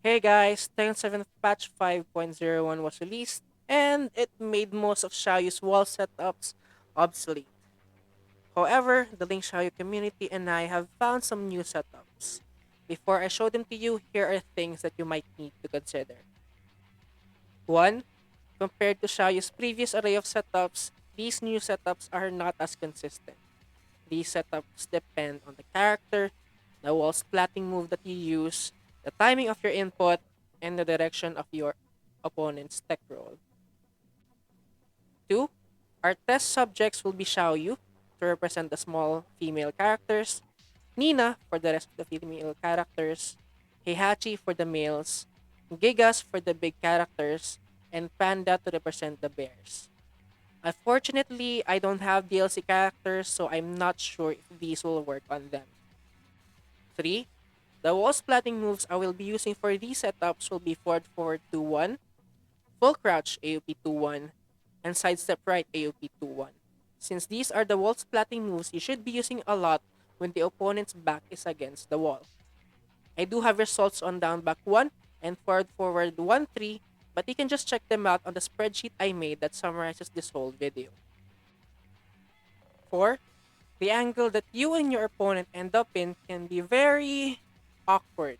Hey guys, Titan 7 patch 5.01 was released and it made most of Xiaoyu's wall setups obsolete. However, the Link Xiaoyu community and I have found some new setups. Before I show them to you, here are things that you might need to consider. 1. Compared to Xiaoyu's previous array of setups, these new setups are not as consistent. These setups depend on the character, the wall splatting move that you use, the timing of your input, and the direction of your opponent's tech roll. 2. Our test subjects will be Xiaoyu to represent the small female characters, Nina for the rest of the female characters, Heihachi for the males, Gigas for the big characters, and Panda to represent the bears. Unfortunately, I don't have DLC characters, so I'm not sure if these will work on them. 3. The wall splatting moves I will be using for these setups will be forward 2-1, full crouch AOP 2-1, and sidestep right AOP 2-1. Since these are the wall splatting moves you should be using a lot when the opponent's back is against the wall. I do have results on down back 1 and forward 1-3, but you can just check them out on the spreadsheet I made that summarizes this whole video. 4. The angle that you and your opponent end up in can be very awkward.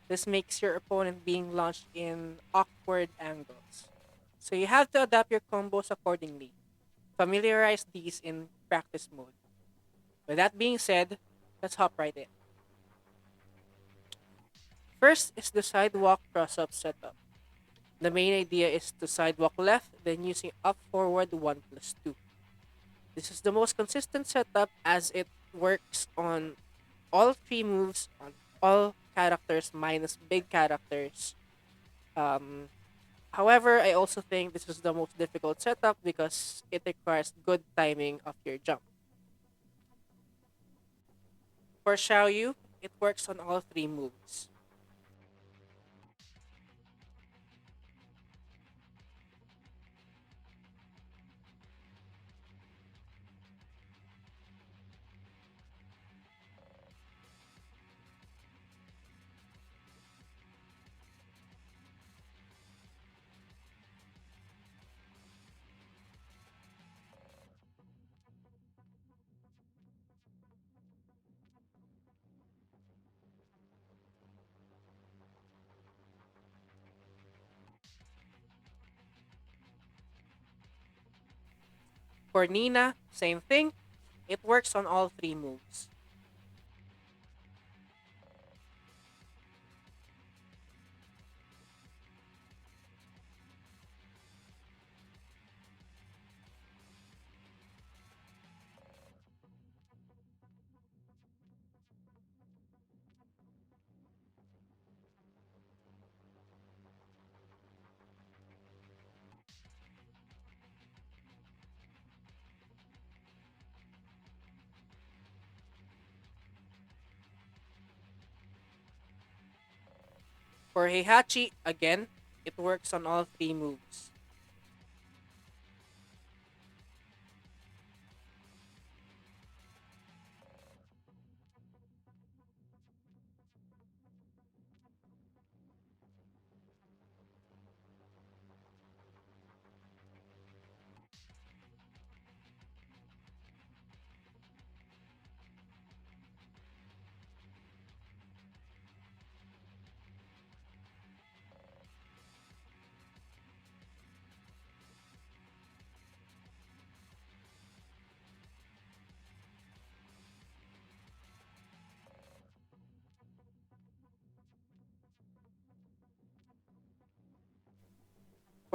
This makes your opponent being launched in awkward angles. So you have to adapt your combos accordingly. Familiarize these in practice mode. With that being said, let's hop right in. First is the sidewalk cross-up setup. The main idea is to sidewalk left, then using up forward 1 plus 2. This is the most consistent setup as it works on all three moves on all characters minus big characters. Um, However, I also think this is the most difficult setup because it requires good timing of your jump. For Xiaoyu, it works on all three moves. For Nina, same thing. It works on all three moves. For Heihachi, again, it works on all three moves.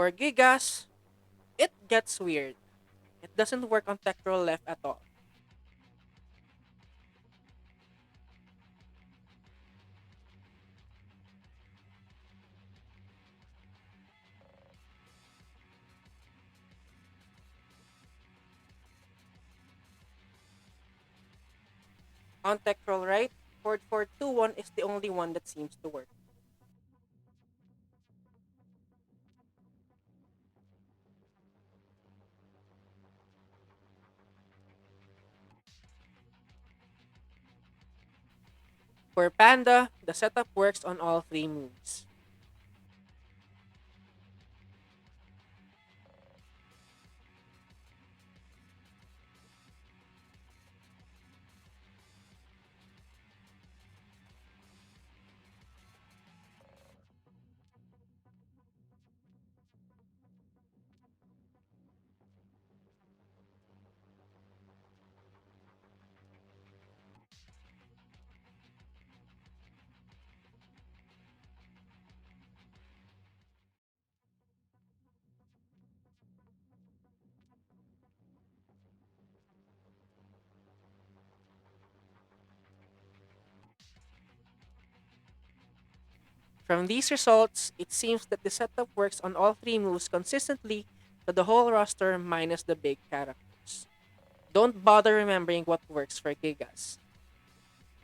For Gigas, it gets weird. It doesn't work on tech roll left at all. On tech roll right, forward 2-1 is the only one that seems to work. For Panda, the setup works on all three moves. From these results, it seems that the setup works on all three moves consistently to the whole roster minus the big characters. Don't bother remembering what works for Gigas.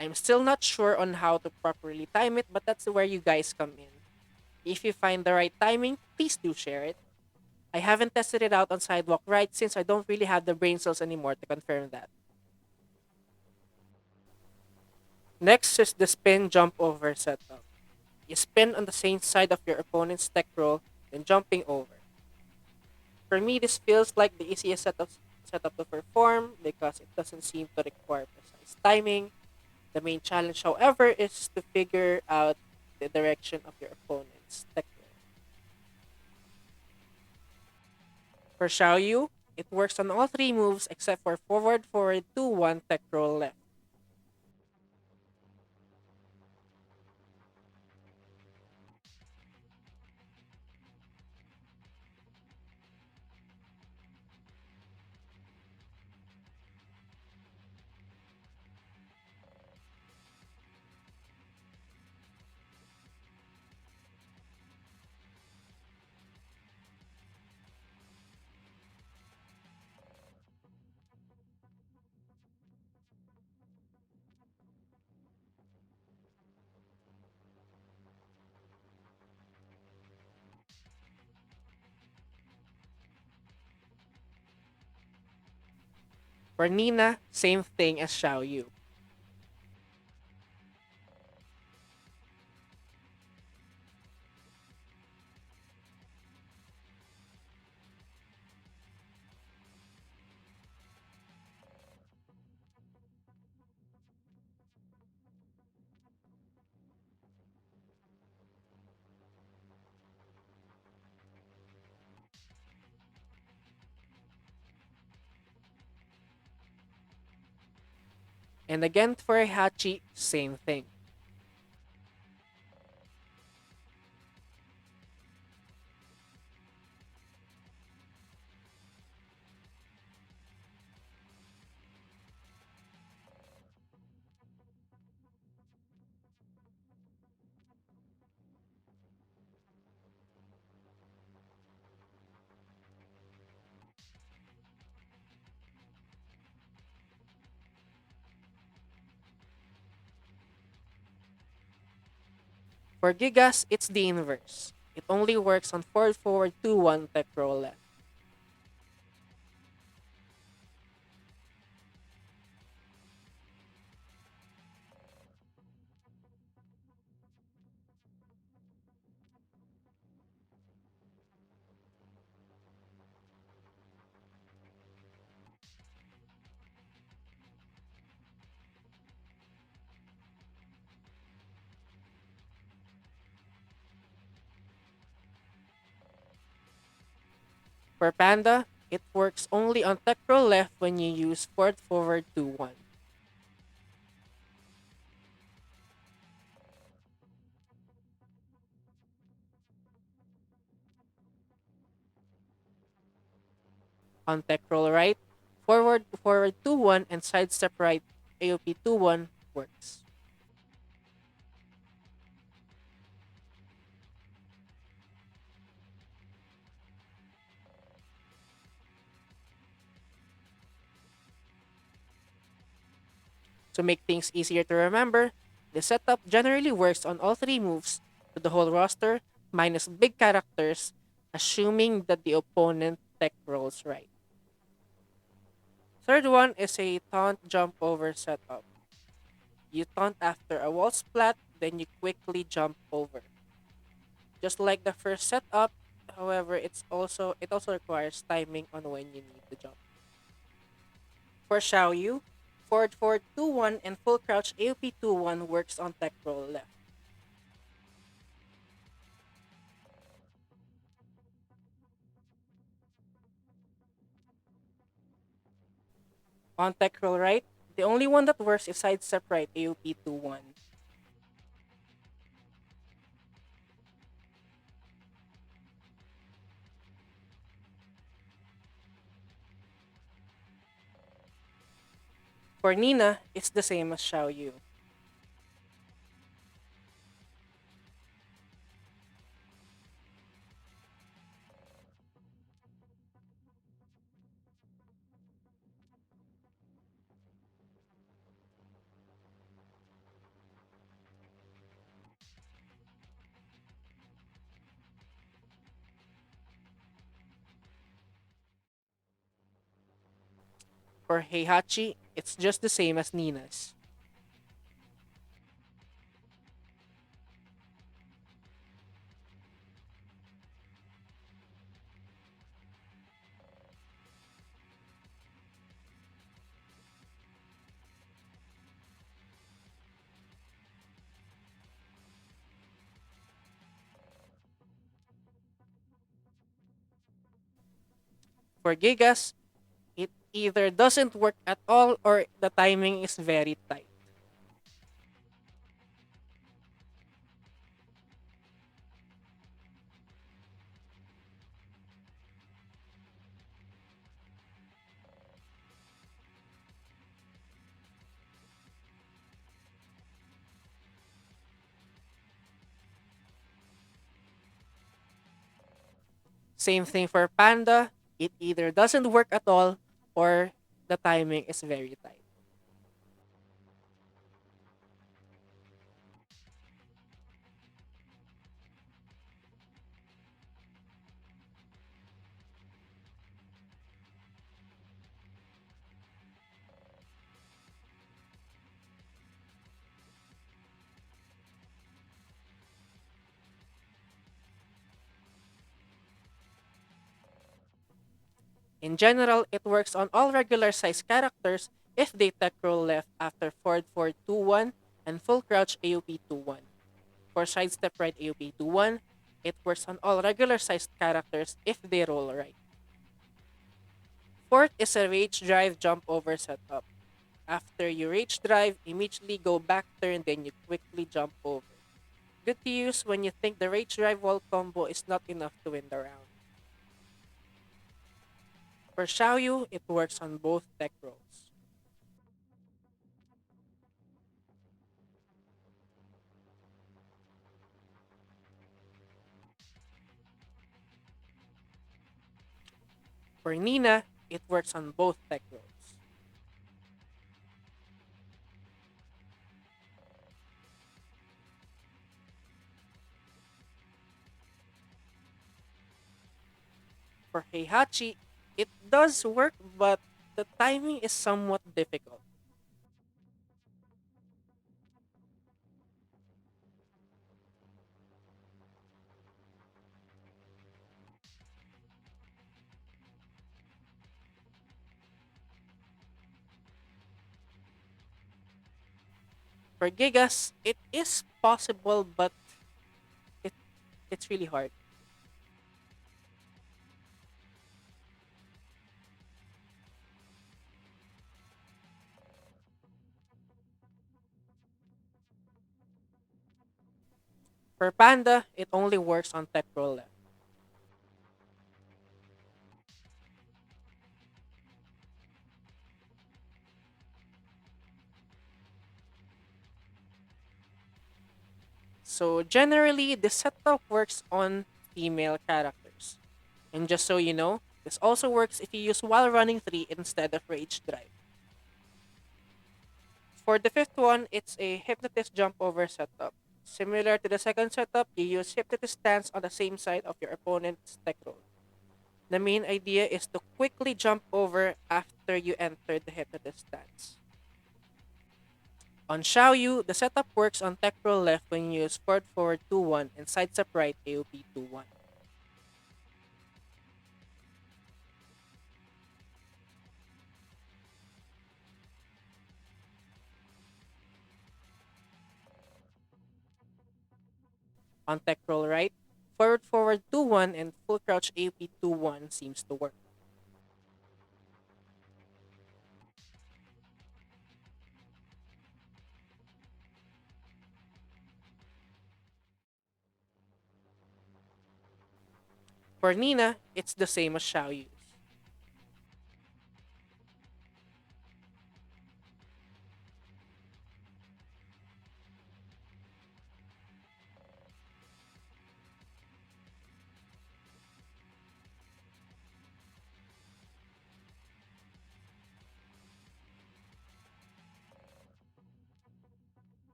I'm still not sure on how to properly time it, but that's where you guys come in. If you find the right timing, please do share it. I haven't tested it out on Sidewalk Ride since I don't really have the brain cells anymore to confirm that. Next is the spin jump over setup. You spin on the same side of your opponent's tech roll, then jumping over. For me, this feels like the easiest setup to perform because it doesn't seem to require precise timing. The main challenge, however, is to figure out the direction of your opponent's tech roll. For Xiaoyu, it works on all three moves except for forward, forward, 2-1 tech roll left. For Nina, same thing as Xiaoyu. And again for Hachi, same thing. For Gigas, it's the inverse. It only works on forward, forward, 2-1 tech roll left. For Panda, it works only on tech roll left when you use forward, forward, 2-1. On tech roll right, forward, forward, 2-1, and sidestep right, AOP 2-1 works. To make things easier to remember, the setup generally works on all three moves to the whole roster minus big characters, assuming that the opponent tech rolls right. Third one is a taunt jump over setup. You taunt after a wall splat, then you quickly jump over. Just like the first setup, however, it also requires timing on when you need to jump. For Xiaoyu, forward forward 2-1 and full crouch AOP 2-1 works on tech roll left. On tech roll right, the only one that works is sidestep right AOP 2-1. For Nina, it's the same as Xiaoyu. For Heihachi, it's just the same as Nina's. For Gigas, it either doesn't work at all or the timing is very tight. Same thing for Panda, it either doesn't work at all or the timing is very tight. In general, it works on all regular size characters if they tech roll left after forward forward 2-1 and full crouch AOP 2-1. For sidestep right AOP 2-1, it works on all regular sized characters if they roll right. Fourth is a rage drive jump over setup. After you rage drive, immediately go back turn, then you quickly jump over. Good to use when you think the rage drive wall combo is not enough to win the round. For Xiaoyu, it works on both tech rolls. For Nina, it works on both tech rolls. For Heihachi, it does work, but the timing is somewhat difficult. For Gigas, it is possible, but it, it's really hard. For Panda, it only works on tech roll left. So generally, the setup works on female characters. And just so you know, this also works if you use while running 3 instead of rage drive. For the fifth one, it's a hypnotist jump over setup. Similar to the second setup, you use hypnotist stance on the same side of your opponent's tech roll. The main idea is to quickly jump over after you enter the hypnotist stance. On Xiaoyu, the setup works on tech roll left when you use forward 2-1 and sidestep right AOP 2-1. On tech roll right, forward 2-1 and full crouch AOP 2-1 seems to work. For Nina, it's the same as Xiaoyu's.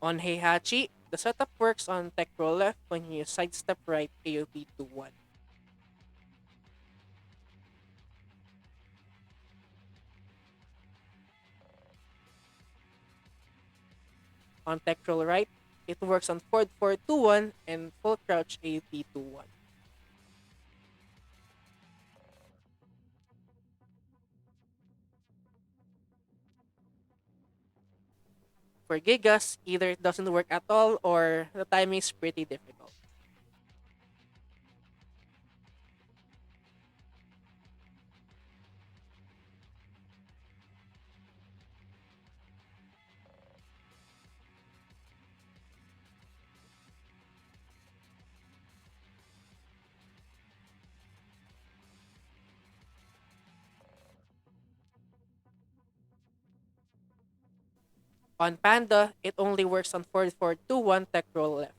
On Heihachi, the setup works on tech roll left when you use sidestep right AOP 2-1. On tech roll right, it works on forward 2-1 and full crouch AOP 2-1. For Gigas, either it doesn't work at all or the timing is pretty difficult. On Panda, it only works on forward 2-1 tech roll left.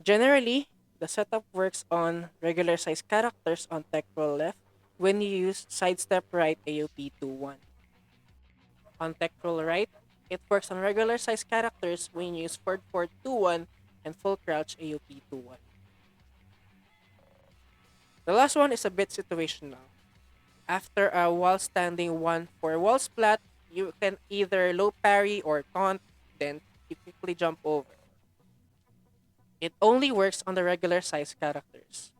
Generally, the setup works on regular size characters on tech roll left when you use sidestep right AOP 2-1. On tech roll right, it works on regular size characters when you use forward 2-1 and full crouch AOP 2-1. The last one is a bit situational. After a wall standing 1 for wall splat, you can either low parry or taunt, then you quickly jump over. It only works on the regular size characters.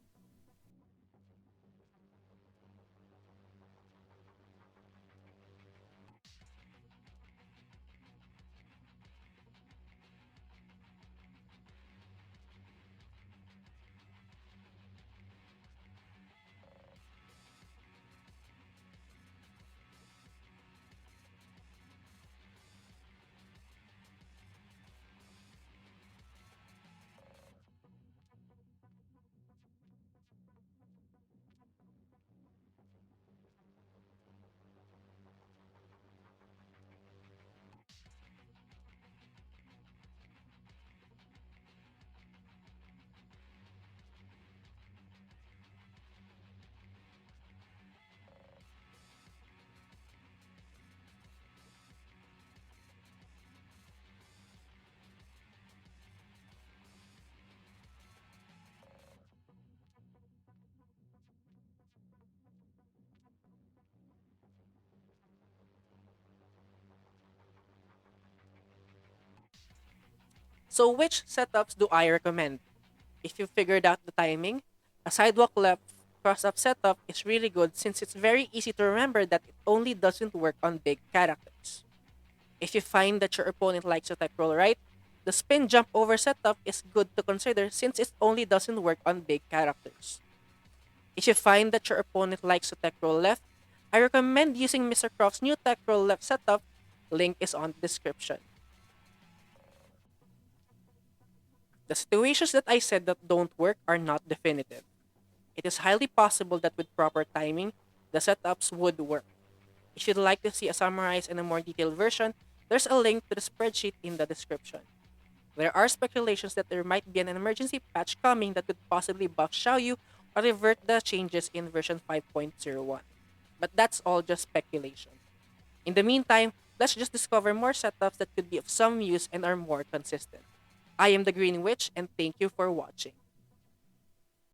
So which setups do I recommend? If you figured out the timing, a sidewalk left cross-up setup is really good since it's very easy to remember that it only doesn't work on big characters. If you find that your opponent likes to tech roll right, the spin jump over setup is good to consider since it only doesn't work on big characters. If you find that your opponent likes to tech roll left, I recommend using Mr. Croft's new tech roll left setup. Link is on the description. The situations that I said that don't work are not definitive. It is highly possible that with proper timing, the setups would work. If you'd like to see a summarized and a more detailed version, there's a link to the spreadsheet in the description. There are speculations that there might be an emergency patch coming that could possibly buff Xiaoyu or revert the changes in version 5.01. But that's all just speculation. In the meantime, let's just discover more setups that could be of some use and are more consistent. I am the Green Witch, and thank you for watching.